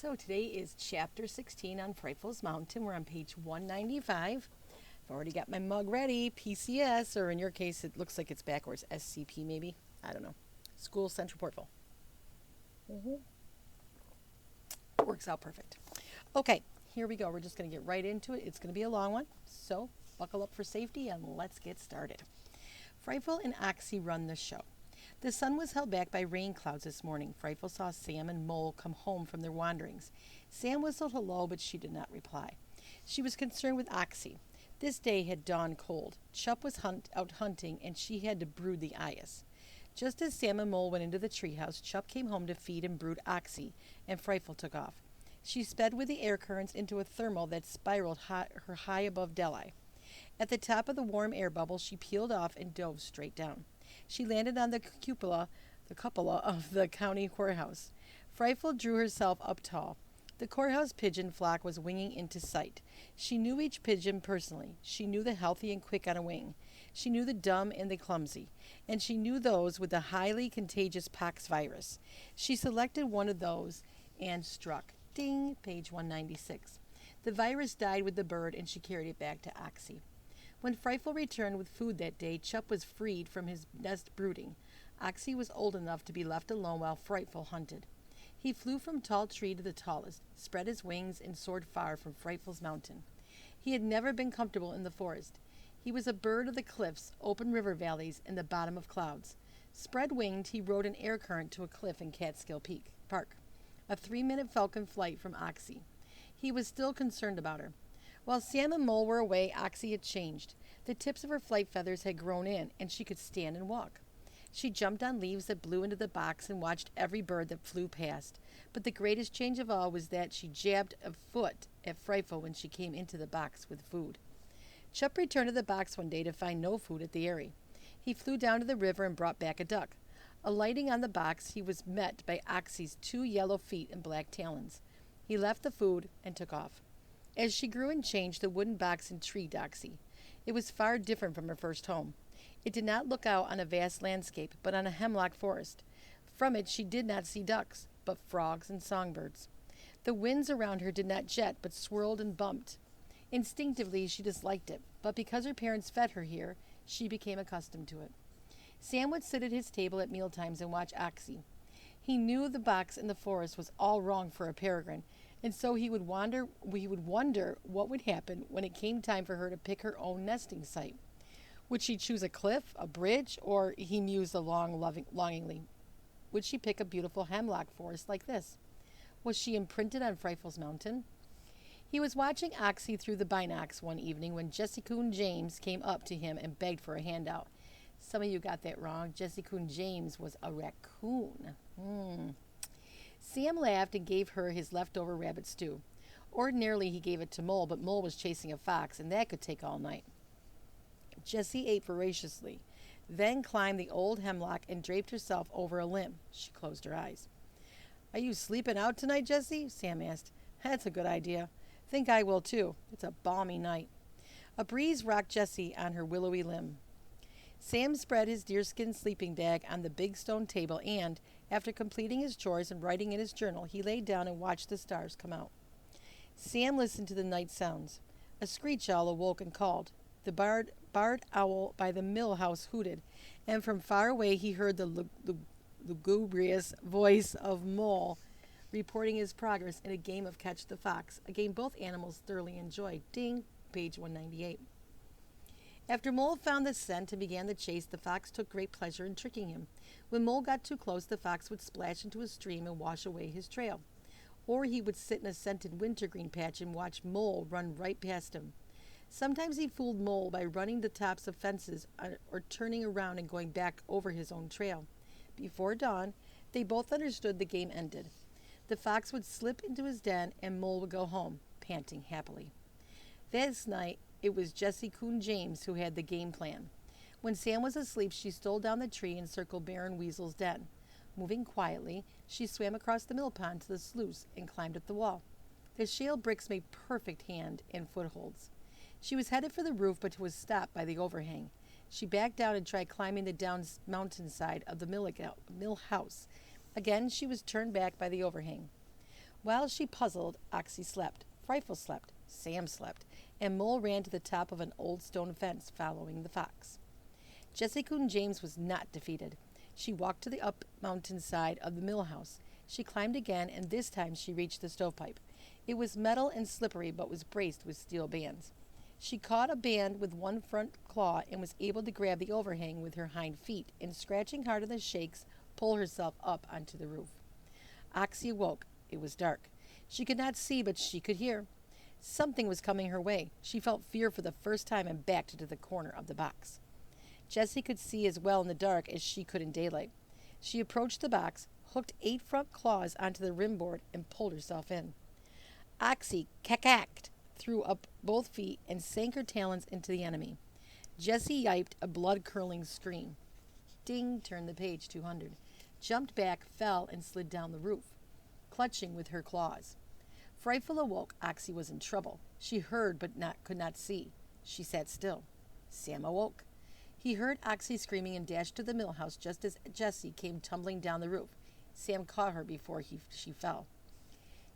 So today is chapter 16 on Frightful's Mountain. We're on page 195. I've already got my mug ready, PCS, or in your case, it looks like it's backwards, SCP maybe. I don't know. School Central Portville. Works out perfect. Okay, here we go. We're just going to get right into it. It's going to be a long one, so buckle up for safety and let's get started. Frightful and Oksi run the show. The sun was held back by rain clouds this morning. Frightful saw Sam and Mole come home from their wanderings. Sam whistled hello, but she did not reply. She was concerned with Oksi. This day had dawned cold. Chup was out hunting, and she had to brood the eyas. Just as Sam and Mole went into the treehouse, Chup came home to feed and brood Oksi, and Frightful took off. She sped with the air currents into a thermal that spiraled her high above Delhi. At the top of the warm air bubble, she peeled off and dove straight down. She landed on the cupola of the county courthouse. Frightful drew herself up tall. The courthouse pigeon flock was winging into sight. She knew each pigeon personally. She knew the healthy and quick on a wing. She knew the dumb and the clumsy. And she knew those with the highly contagious pox virus. She selected one of those and struck. Ding, page 196. The virus died with the bird, and she carried it back to Oksi. When Frightful returned with food that day, Chup was freed from his nest brooding. Oksi was old enough to be left alone while Frightful hunted. He flew from tall tree to the tallest, spread his wings, and soared far from Frightful's mountain. He had never been comfortable in the forest. He was a bird of the cliffs, open river valleys, and the bottom of clouds. Spread-winged, he rode an air current to a cliff in Catskill Park. A 3-minute falcon flight from Oksi. He was still concerned about her. While Sam and Mole were away, Oksi had changed. The tips of her flight feathers had grown in, and she could stand and walk. She jumped on leaves that blew into the box and watched every bird that flew past. But the greatest change of all was that she jabbed a foot at Frightful when she came into the box with food. Chup returned to the box one day to find no food at the eyrie. He flew down to the river and brought back a duck. Alighting on the box, he was met by Oksi's 2 yellow feet and black talons. He left the food and took off. As she grew and changed, the wooden box intrigued Oksi. It was far different from her first home. It did not look out on a vast landscape, but on a hemlock forest. From it she did not see ducks, but frogs and songbirds. The winds around her did not jet, but swirled and bumped. Instinctively she disliked it, but because her parents fed her here, she became accustomed to it. Sam would sit at his table at mealtimes and watch Oksi. He knew the box in the forest was all wrong for a peregrine, and so he would wonder what would happen when it came time for her to pick her own nesting site. Would she choose a cliff, a bridge, or, he mused longingly, would she pick a beautiful hemlock forest like this? Was she imprinted on Frightful's mountain? He was watching Oksi through the binocs one evening when Jesse-Coon James came up to him and begged for a handout. Some of you got that wrong. Jesse-Coon James was a raccoon. Sam laughed and gave her his leftover rabbit stew. Ordinarily he gave it to Mole, but Mole was chasing a fox, and that could take all night. Jessie ate voraciously, then climbed the old hemlock and draped herself over a limb. She closed her eyes. "Are you sleeping out tonight, Jessie?" Sam asked. "That's a good idea. Think I will, too. It's a balmy night." A breeze rocked Jessie on her willowy limb. Sam spread his deerskin sleeping bag on the big stone table and, after completing his chores and writing in his journal, he lay down and watched the stars come out. Sam listened to the night sounds. A screech owl awoke and called. The barred owl by the mill house hooted, and from far away he heard the lugubrious voice of Mole reporting his progress in a game of Catch the Fox, a game both animals thoroughly enjoyed. Ding, page 198. After Mole found the scent and began the chase, the fox took great pleasure in tricking him. When Mole got too close, the fox would splash into a stream and wash away his trail. Or he would sit in a scented wintergreen patch and watch Mole run right past him. Sometimes he fooled Mole by running the tops of fences or turning around and going back over his own trail. Before dawn, they both understood the game ended. The fox would slip into his den and Mole would go home, panting happily. This night, it was Jesse-Coon James who had the game plan. When Sam was asleep, she stole down the tree and circled Baron Weasel's den. Moving quietly, she swam across the mill pond to the sluice and climbed up the wall. The shale bricks made perfect hand and footholds. She was headed for the roof, but was stopped by the overhang. She backed down and tried climbing the down mountainside of the mill house. Again, she was turned back by the overhang. While she puzzled, Oksi slept, Frightful slept, Sam slept, and Mole ran to the top of an old stone fence following the fox. Jessie Coon James was not defeated. She walked to the up mountainside of the mill house. She climbed again, and this time she reached the stovepipe. It was metal and slippery, but was braced with steel bands. She caught a band with one front claw and was able to grab the overhang with her hind feet and, scratching hard on the shakes, pull herself up onto the roof. Oksi awoke. It was dark. She could not see, but she could hear. Something was coming her way. She felt fear for the first time and backed into the corner of the box. Jessie could see as well in the dark as she could in daylight. She approached the box, hooked 8 front claws onto the rim board, and pulled herself in. Oksi cacked, threw up both feet, and sank her talons into the enemy. Jessie yiped a blood-curdling scream. Ding, turned the page 200. Jumped back, fell, and slid down the roof, clutching with her claws. Frightful awoke. Oksi was in trouble. She heard but could not see. She sat still. Sam awoke. He heard Oksi screaming and dashed to the mill house just as Jessie came tumbling down the roof. Sam caught her before she fell.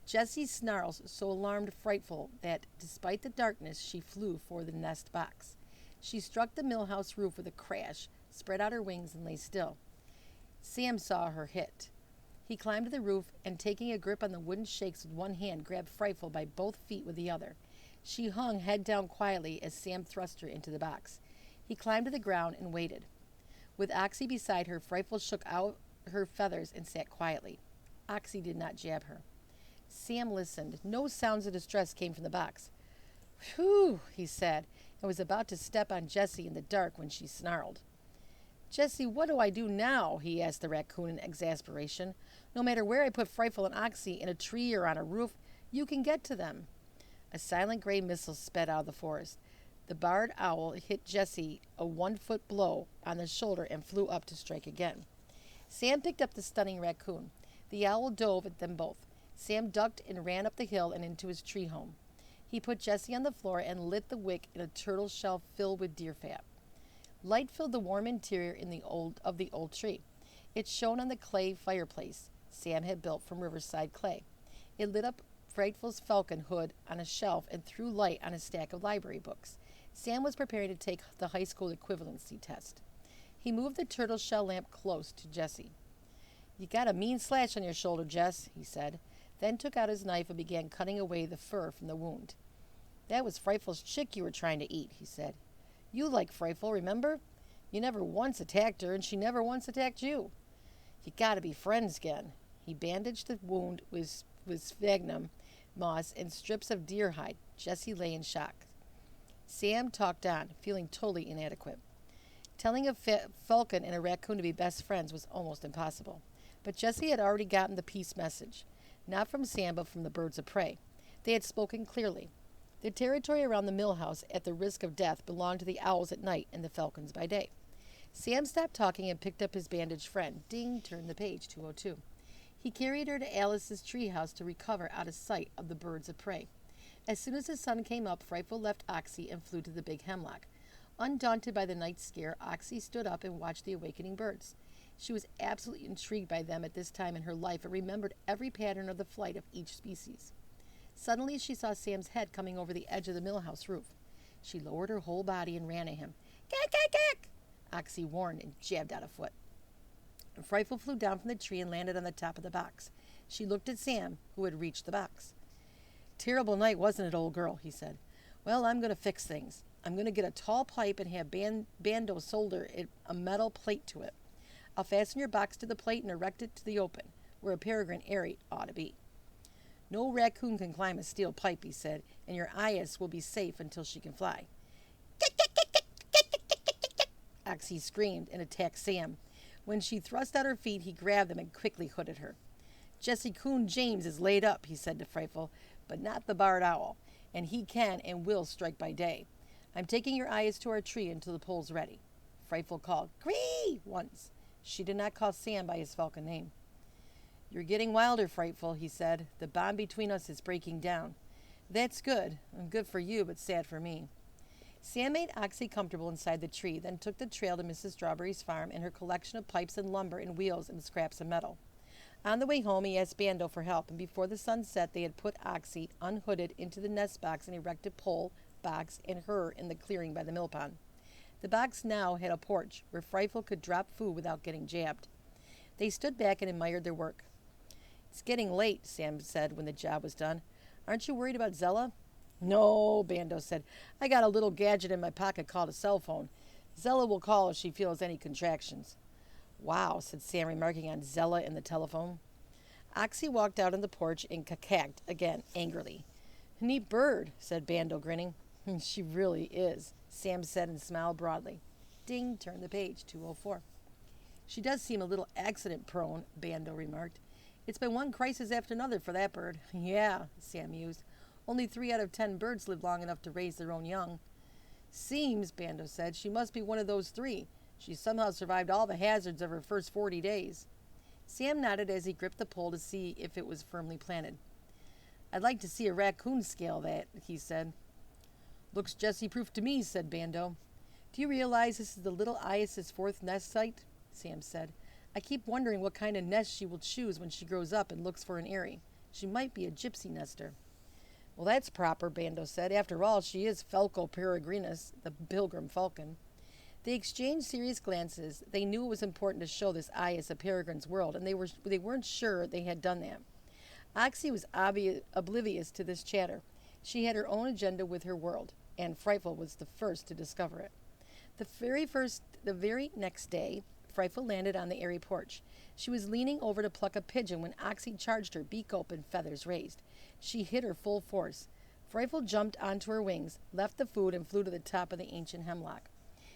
Jessie's snarls so alarmed Frightful that, despite the darkness, she flew for the nest box. She struck the mill house roof with a crash, spread out her wings, and lay still. Sam saw her hit. He climbed to the roof and, taking a grip on the wooden shakes with one hand, grabbed Frightful by both feet with the other. She hung head down quietly as Sam thrust her into the box. He climbed to the ground and waited. With Oksi beside her, Frightful shook out her feathers and sat quietly. Oksi did not jab her. Sam listened. No sounds of distress came from the box. "Whew," he said, and was about to step on Jessie in the dark when she snarled. "Jessie, what do I do now?" he asked the raccoon in exasperation. "No matter where I put Frightful and Oksi, in a tree or on a roof, you can get to them." A silent gray missile sped out of the forest. The barred owl hit Jessie a 1-foot blow on the shoulder and flew up to strike again. Sam picked up the stunning raccoon. The owl dove at them both. Sam ducked and ran up the hill and into his tree home. He put Jessie on the floor and lit the wick in a turtle shell filled with deer fat. Light filled the warm interior of the old tree. It shone on the clay fireplace Sam had built from riverside clay. It lit up Frightful's falcon hood on a shelf and threw light on a stack of library books. Sam was preparing to take the high school equivalency test. He moved the turtle shell lamp close to Jessie. "You got a mean slash on your shoulder, Jess," he said, then took out his knife and began cutting away the fur from the wound. "That was Frightful's chick you were trying to eat," he said. "You like Frightful, remember? You never once attacked her, and she never once attacked you. You gotta be friends again." He bandaged the wound with sphagnum moss and strips of deer hide. Jessie lay in shock. Sam talked on, feeling totally inadequate. Telling a falcon and a raccoon to be best friends was almost impossible. But Jessie had already gotten the peace message. Not from Sam, but from the birds of prey. They had spoken clearly. The territory around the mill house, at the risk of death, belonged to the owls at night and the falcons by day. Sam stopped talking and picked up his bandaged friend. Ding, turned the page, 202. He carried her to Alice's treehouse to recover out of sight of the birds of prey. As soon as the sun came up, Frightful left Oksi and flew to the big hemlock. Undaunted by the night scare, Oksi stood up and watched the awakening birds. She was absolutely intrigued by them at this time in her life and remembered every pattern of the flight of each species. Suddenly she saw Sam's head coming over the edge of the mill house roof. She lowered her whole body and ran at him. "Cack, cack, cack!" Oksi warned and jabbed out a foot. Frightful flew down from the tree and landed on the top of the box. She looked at Sam, who had reached the box. "Terrible night, wasn't it, old girl?" he said. "Well, I'm going to fix things. I'm going to get a tall pipe and have Bando solder a metal plate to it. I'll fasten your box to the plate and erect it to the open, where a peregrine airy ought to be. No raccoon can climb a steel pipe," he said, "and your eyas will be safe until she can fly." Oksi screamed and attacked Sam. When she thrust out her feet, he grabbed them and quickly hooded her. "Jessie Coon James is laid up," he said to Frightful, "but not the barred owl, and he can and will strike by day. I'm taking your eyas to our tree until the pole's ready." Frightful called, "Gree!" once. She did not call Sam by his falcon name. "You're getting wilder, Frightful," he said. "The bond between us is breaking down." "That's good. Good for you, but sad for me." Sam made Oksi comfortable inside the tree, then took the trail to Mrs. Strawberry's farm and her collection of pipes and lumber and wheels and scraps of metal. On the way home, he asked Bando for help, and before the sun set, they had put Oksi, unhooded, into the nest box and erected pole, box, and her in the clearing by the mill pond. The box now had a porch where Frightful could drop food without getting jabbed. They stood back and admired their work. It's getting late, Sam said when the job was done. Aren't you worried about Zella? No, Bando said. I got a little gadget in my pocket called a cell phone. Zella will call if she feels any contractions. Wow, said Sam, remarking on Zella in the telephone. Oksi walked out on the porch and cacked again, angrily. Neat bird, said Bando, grinning. She really is, Sam said and smiled broadly. Ding, turned the page, 204. She does seem a little accident-prone, Bando remarked. It's been one crisis after another for that bird. Yeah, Sam mused. Only 3 out of 10 birds live long enough to raise their own young. Seems, Bando said, she must be one of those 3. She somehow survived all the hazards of her first 40 days. Sam nodded as he gripped the pole to see if it was firmly planted. I'd like to see a raccoon scale that, he said. Looks Jessie-proof to me, said Bando. Do you realize this is the little eyas' 4th nest site? Sam said. I keep wondering what kind of nest she will choose when she grows up and looks for an eyrie. She might be a gypsy nester. Well, that's proper, Bando said. After all, she is Falco peregrinus, the pilgrim falcon. They exchanged serious glances. They knew it was important to show this eyas a peregrine's world, and they weren't sure they had done that. Oksi was oblivious to this chatter. She had her own agenda with her world, and Frightful was the first to discover it. The very next day, Frightful landed on the airy porch. She was leaning over to pluck a pigeon when Oksi charged her, beak open, feathers raised. She hit her full force. Frightful jumped onto her wings, left the food, and flew to the top of the ancient hemlock.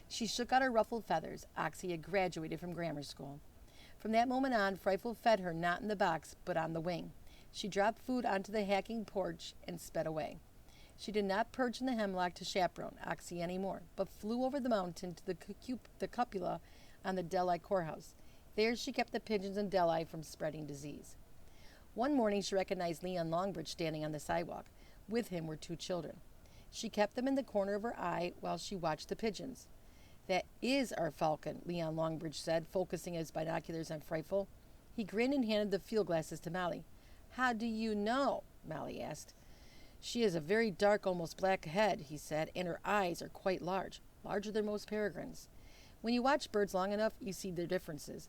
She shook out her ruffled feathers. Oksi had graduated from grammar school. From that moment on, Frightful fed her not in the box, but on the wing. She dropped food onto the hacking porch and sped away. She did not perch in the hemlock to chaperone Oksi any more, but flew over the mountain to the cupola on the Delhi courthouse. There she kept the pigeons in Delhi from spreading disease. One morning she recognized Leon Longbridge standing on the sidewalk. With him were 2 children. She kept them in the corner of her eye while she watched the pigeons. That is our falcon, Leon Longbridge said, focusing his binoculars on Frightful. He grinned and handed the field glasses to Molly. How do you know? Molly asked. She has a very dark, almost black head, he said, and her eyes are quite large, larger than most peregrines. When you watch birds long enough, you see their differences.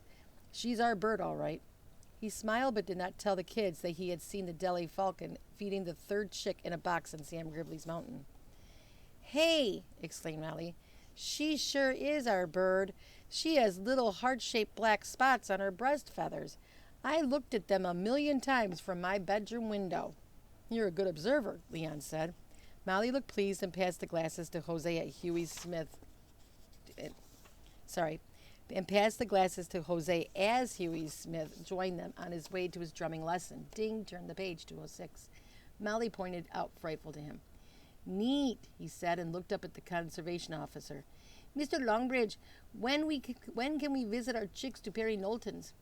She's our bird, all right. He smiled but did not tell the kids that he had seen the Delhi falcon feeding the 3rd chick in a box on Sam Gribley's mountain. Hey, exclaimed Molly. She sure is our bird. She has little heart-shaped black spots on her breast feathers. I looked at them 1,000,000 times from my bedroom window. You're a good observer, Leon said. Molly looked pleased and passed the glasses to Jose as Huey Smith joined them on his way to his drumming lesson. Ding, turned the page, 206. Molly pointed out Frightful to him. Neat, he said, and looked up at the conservation officer. Mr. Longbridge, when can we visit our chicks to Perry Knowlton's?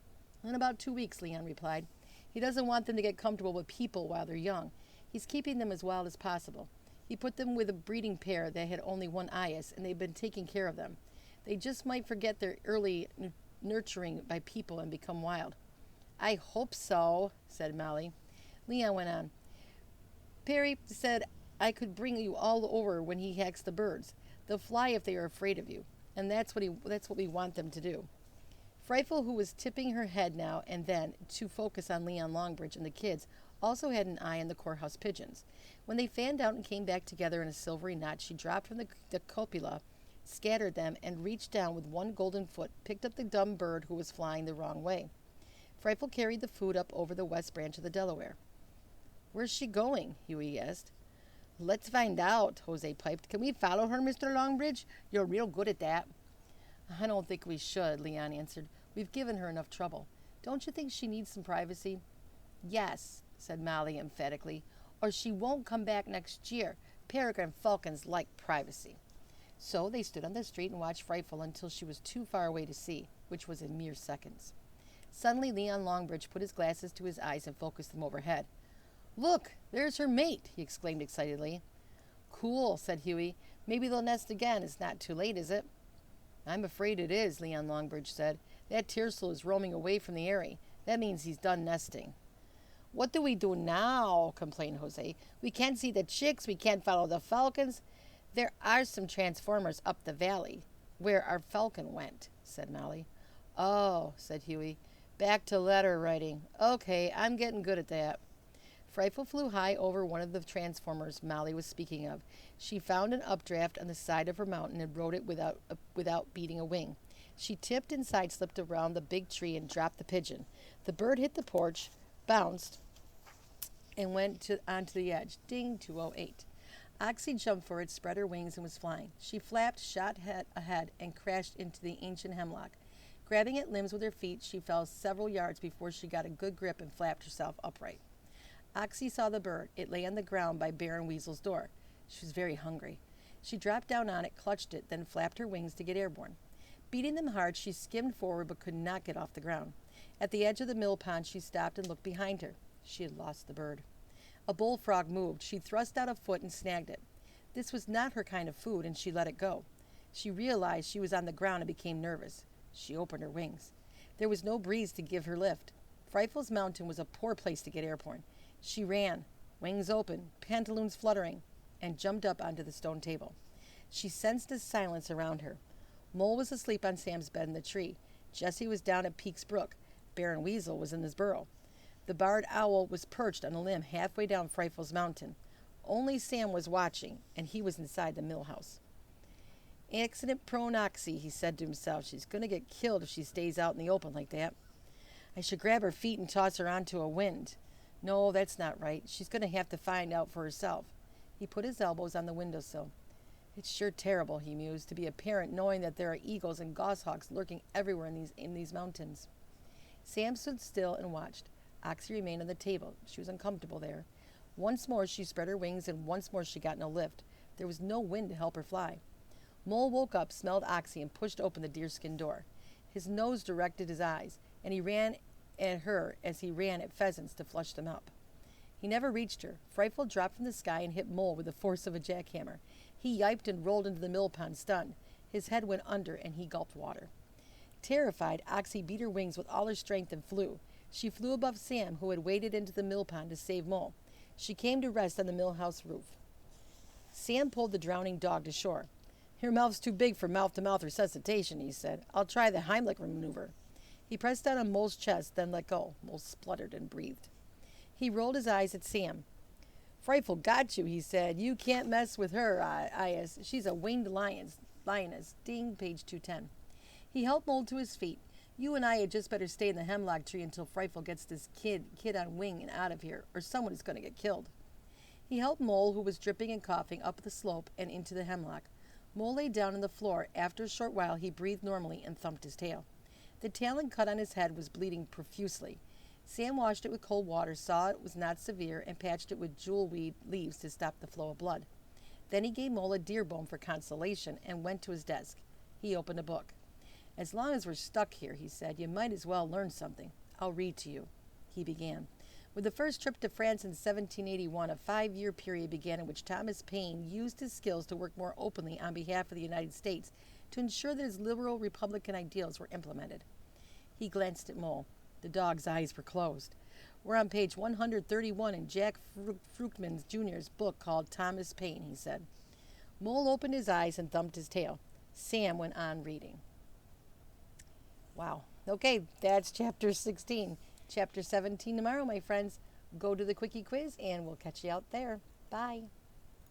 In about 2 weeks, Leon replied. He doesn't want them to get comfortable with people while they're young. He's keeping them as wild as possible. He put them with a breeding pair that had only 1 eyas, and they've been taking care of them. They just might forget their early nurturing by people and become wild. I hope so, said Molly. Leon went on. Perry said I could bring you all over when he hacks the birds. They'll fly if they are afraid of you, and that's what we want them to do. Frightful, who was tipping her head now and then to focus on Leon Longbridge and the kids, also had an eye on the courthouse pigeons. When they fanned out and came back together in a silvery knot, she dropped from the cupola, scattered them, and reached down with 1 golden foot, picked up the dumb bird who was flying the wrong way. Frightful carried the food up over the west branch of the Delaware. Where's she going? Huey asked. Let's find out, Jose piped. Can we follow her, Mr. Longbridge? You're real good at that. I don't think we should, Leon answered. We've given her enough trouble. Don't you think she needs some privacy? Yes, said Molly emphatically, or she won't come back next year. Peregrine falcons like privacy. So they stood on the street and watched Frightful until she was too far away to see, which was in mere seconds. Suddenly Leon Longbridge put his glasses to his eyes and focused them overhead. Look, there's her mate, he exclaimed excitedly. Cool, said Huey. Maybe they'll nest again. It's not too late, is it? I'm afraid it is, Leon Longbridge said. That tiercel is roaming away from the eyrie. That means he's done nesting. What do we do now? Complained Jose. We can't see the chicks. We can't follow the falcons. There are some transformers up the valley where our falcon went, said Molly. Oh, said Huey. Back to letter writing. Okay, I'm getting good at that. Frightful flew high over one of the transformers Molly was speaking of. She found an updraft on the side of her mountain and rode it without beating a wing. She tipped and side-slipped around the big tree and dropped the pigeon. The bird hit the porch, bounced, and went onto the edge. Ding, 208. Oksi jumped for it, spread her wings, and was flying. She flapped, shot ahead, and crashed into the ancient hemlock. Grabbing at limbs with her feet, she fell several yards before she got a good grip and flapped herself upright. Oksi saw the bird. It lay on the ground by Baron Weasel's door. She was very hungry. She dropped down on it, clutched it, then flapped her wings to get airborne. Beating them hard, she skimmed forward but could not get off the ground. At the edge of the mill pond, she stopped and looked behind her. She had lost the bird. A bullfrog moved. She thrust out a foot and snagged it. This was not her kind of food, and she let it go. She realized she was on the ground and became nervous. She opened her wings. There was no breeze to give her lift. Frightful's mountain was a poor place to get airborne. She ran, wings open, pantaloons fluttering, and jumped up onto the stone table. She sensed a silence around her. Mole was asleep on Sam's bed in the tree. Jessie was down at Peak's Brook. Baron Weasel was in his burrow. The barred owl was perched on a limb halfway down Frightful's mountain. Only Sam was watching, and he was inside the mill house. Accident-prone Oksi, he said to himself. She's going to get killed if she stays out in the open like that. I should grab her feet and toss her onto a wind. No, that's not right. She's going to have to find out for herself. He put his elbows on the windowsill. It's sure terrible, he mused, to be a parent knowing that there are eagles and goshawks lurking everywhere in these mountains. Sam stood still and watched. Oksi remained on the table. She was uncomfortable there. Once more she spread her wings, and once more she got no lift. There was no wind to help her fly. Mole woke up, smelled Oksi, and pushed open the deerskin door. His nose directed his eyes, and he ran at her as he ran at pheasants to flush them up. He never reached her. Frightful dropped from the sky and hit Mole with the force of a jackhammer. He yiped and rolled into the mill pond, stunned. His head went under, and he gulped water. Terrified, Oksi beat her wings with all her strength and flew. She flew above Sam, who had waded into the mill pond to save Mole. She came to rest on the mill house roof. Sam pulled the drowning dog to shore. Your mouth's too big for mouth-to-mouth resuscitation, he said. I'll try the Heimlich maneuver. He pressed down on Mole's chest, then let go. Mole spluttered and breathed. He rolled his eyes at Sam. Frightful got you, he said. You can't mess with her, eyas. She's a winged lioness. Ding, page 210. He helped Mole to his feet. You and I had just better stay in the hemlock tree until Frightful gets this kid on wing and out of here, or someone is going to get killed. He helped Mole, who was dripping and coughing, up the slope and into the hemlock. Mole lay down on the floor. After a short while, he breathed normally and thumped his tail. The talon cut on his head was bleeding profusely. Sam washed it with cold water, saw it was not severe, and patched it with jewelweed leaves to stop the flow of blood. Then he gave Mole a deer bone for consolation and went to his desk. He opened a book. As long as we're stuck here, he said, you might as well learn something. I'll read to you. He began. With the first trip to France in 1781, a 5-year period began in which Thomas Paine used his skills to work more openly on behalf of the United States to ensure that his liberal Republican ideals were implemented. He glanced at Mole. The dog's eyes were closed. We're on page 131 in Jack Fruchtman Jr.'s book called Thomas Paine, he said. Mole opened his eyes and thumped his tail. Sam went on reading. Wow. Okay, that's chapter 16. Chapter 17 tomorrow, my friends. Go to the quickie quiz, and we'll catch you out there. Bye.